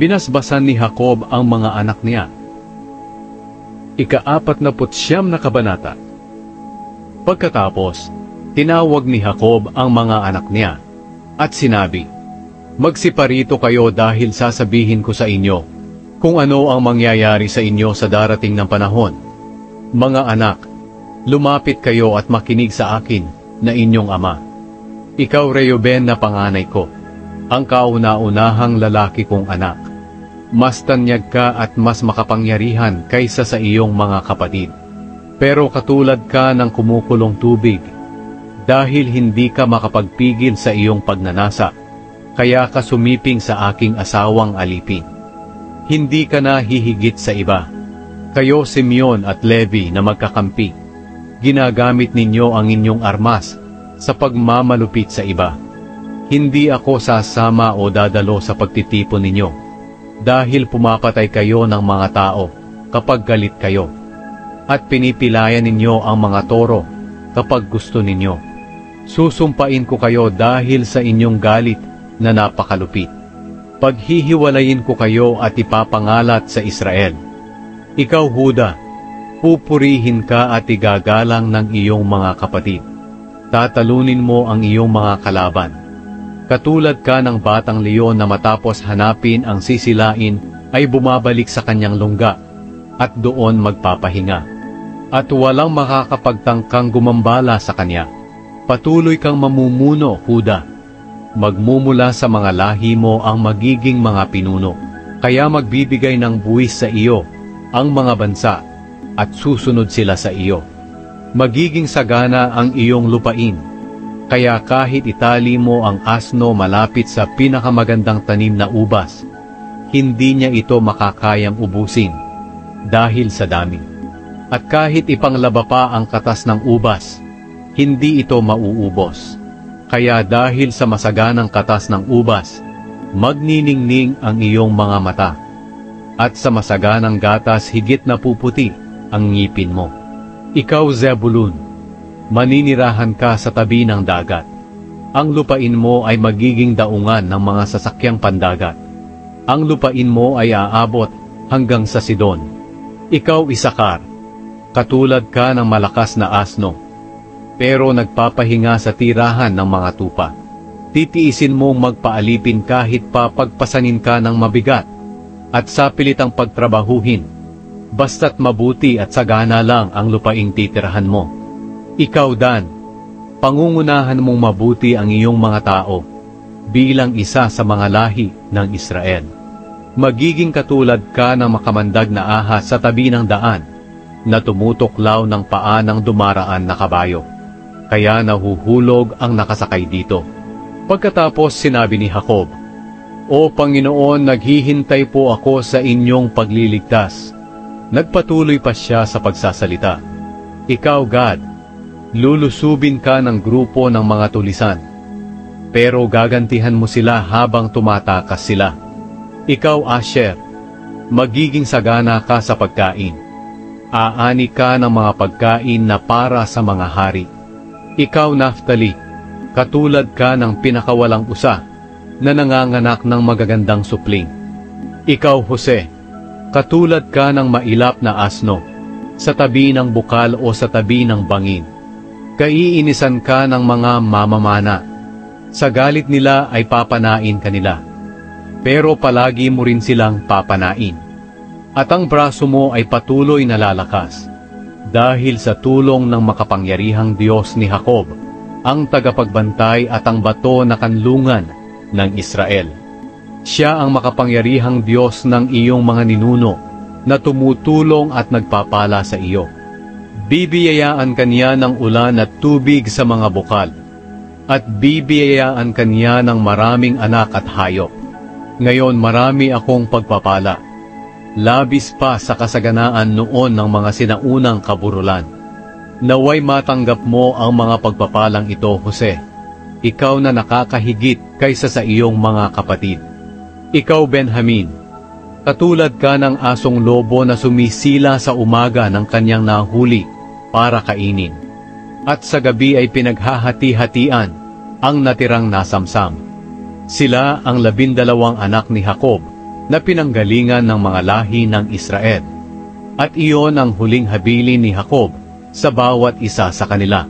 Binasbasan ni Jacob ang mga anak niya. Ika-49 na kabanata. Pagkatapos, tinawag ni Jacob ang mga anak niya at sinabi, "Magsiparito kayo dahil sasabihin ko sa inyo kung ano ang mangyayari sa inyo sa darating ng panahon. Mga anak, lumapit kayo at makinig sa akin na inyong ama. Ikaw, Reuben, na panganay ko, ang kauna-unahang lalaki kong anak. Mas tanyag ka at mas makapangyarihan kaysa sa iyong mga kapatid. Pero katulad ka ng kumukulong tubig, dahil hindi ka makapagpigil sa iyong pagnanasa, kaya ka sumiping sa aking asawang alipin. Hindi ka na hihigit sa iba. Kayo, Simeon at Levi, na magkakampi, ginagamit ninyo ang inyong armas sa pagmamalupit sa iba. Hindi ako sasama o dadalo sa pagtitipon ninyo, dahil pumapatay kayo ng mga tao kapag galit kayo, at pinipilayan ninyo ang mga toro kapag gusto ninyo. Susumpain ko kayo dahil sa inyong galit na napakalupit. Paghihiwalayin ko kayo at ipapangalat sa Israel. Ikaw, Huda, pupurihin ka at igagalang ng iyong mga kapatid. Tatalunin mo ang iyong mga kalaban. Katulad ka ng batang leon na matapos hanapin ang sisilain ay bumabalik sa kanyang lungga at doon magpapahinga. At walang makakapagtangkang gumambala sa kanya. Patuloy kang mamumuno, Huda. Magmumula sa mga lahi mo ang magiging mga pinuno. Kaya magbibigay ng buwis sa iyo ang mga bansa at susunod sila sa iyo. Magiging sagana ang iyong lupain. Kaya kahit itali mo ang asno malapit sa pinakamagandang tanim na ubas, hindi niya ito makakayang ubusin dahil sa dami. At kahit ipanglaba pa ang katas ng ubas, hindi ito mauubos. Kaya dahil sa masaganang katas ng ubas, magniningning ang iyong mga mata. At sa masaganang gatas higit na puputi ang ngipin mo. Ikaw, Zebulun, maninirahan ka sa tabi ng dagat. Ang lupain mo ay magiging daungan ng mga sasakyang pandagat. Ang lupain mo ay aabot hanggang sa Sidon. Ikaw, Isakar, katulad ka ng malakas na asno, pero nagpapahinga sa tirahan ng mga tupa. Titiisin mong magpaalipin kahit pa pagpasanin ka ng mabigat, at sa pilitang pagtrabahuhin, basta't mabuti at sagana lang ang lupaing titirahan mo. Ikaw, Dan, pangungunahan mong mabuti ang iyong mga tao bilang isa sa mga lahi ng Israel. Magiging katulad ka ng makamandag na ahas sa tabi ng daan na tumutuklaw ng paa ng dumaraan na kabayo. Kaya nahuhulog ang nakasakay dito. Pagkatapos sinabi ni Jacob, "O Panginoon, naghihintay po ako sa inyong pagliligtas." Nagpatuloy pa siya sa pagsasalita, "Ikaw, Gad, lulusubin ka ng grupo ng mga tulisan, pero gagantihan mo sila habang tumatakas sila. Ikaw, Asher, magiging sagana ka sa pagkain. Aani ka ng mga pagkain na para sa mga hari. Ikaw, Naphtali, katulad ka ng pinakawalang usa na nanganganak ng magagandang supling. Ikaw, Jose, katulad ka ng mailap na asno sa tabi ng bukal o sa tabi ng bangin. Kaiinisan ka ng mga mamamana. Sa galit nila ay papanain ka nila, pero palagi mo rin silang papanain. At ang braso mo ay patuloy na lalakas, dahil sa tulong ng makapangyarihang Diyos ni Jacob, ang tagapagbantay at ang bato na kanlungan ng Israel. Siya ang makapangyarihang Diyos ng iyong mga ninuno, na tumutulong at nagpapala sa iyo. Bibiyayaan kaniya ng ulan at tubig sa mga bukal, at bibiyayaan kaniya ng maraming anak at hayop. Ngayon marami akong pagpapala, labis pa sa kasaganaan noon ng mga sinaunang kaburulan. Naway matanggap mo ang mga pagpapalang ito, Jose, ikaw na nakakahigit kaysa sa iyong mga kapatid. Ikaw, Benjamin, katulad ka ng asong lobo na sumisila sa umaga ng kanyang nahuli para kainin, at sa gabi ay pinaghahati-hatian ang natirang nasamsam. Sila ang 12 anak ni Jacob, na pinanggalingan ng mga lahi ng Israel. At iyon ang huling habilin ni Jacob sa bawat isa sa kanila.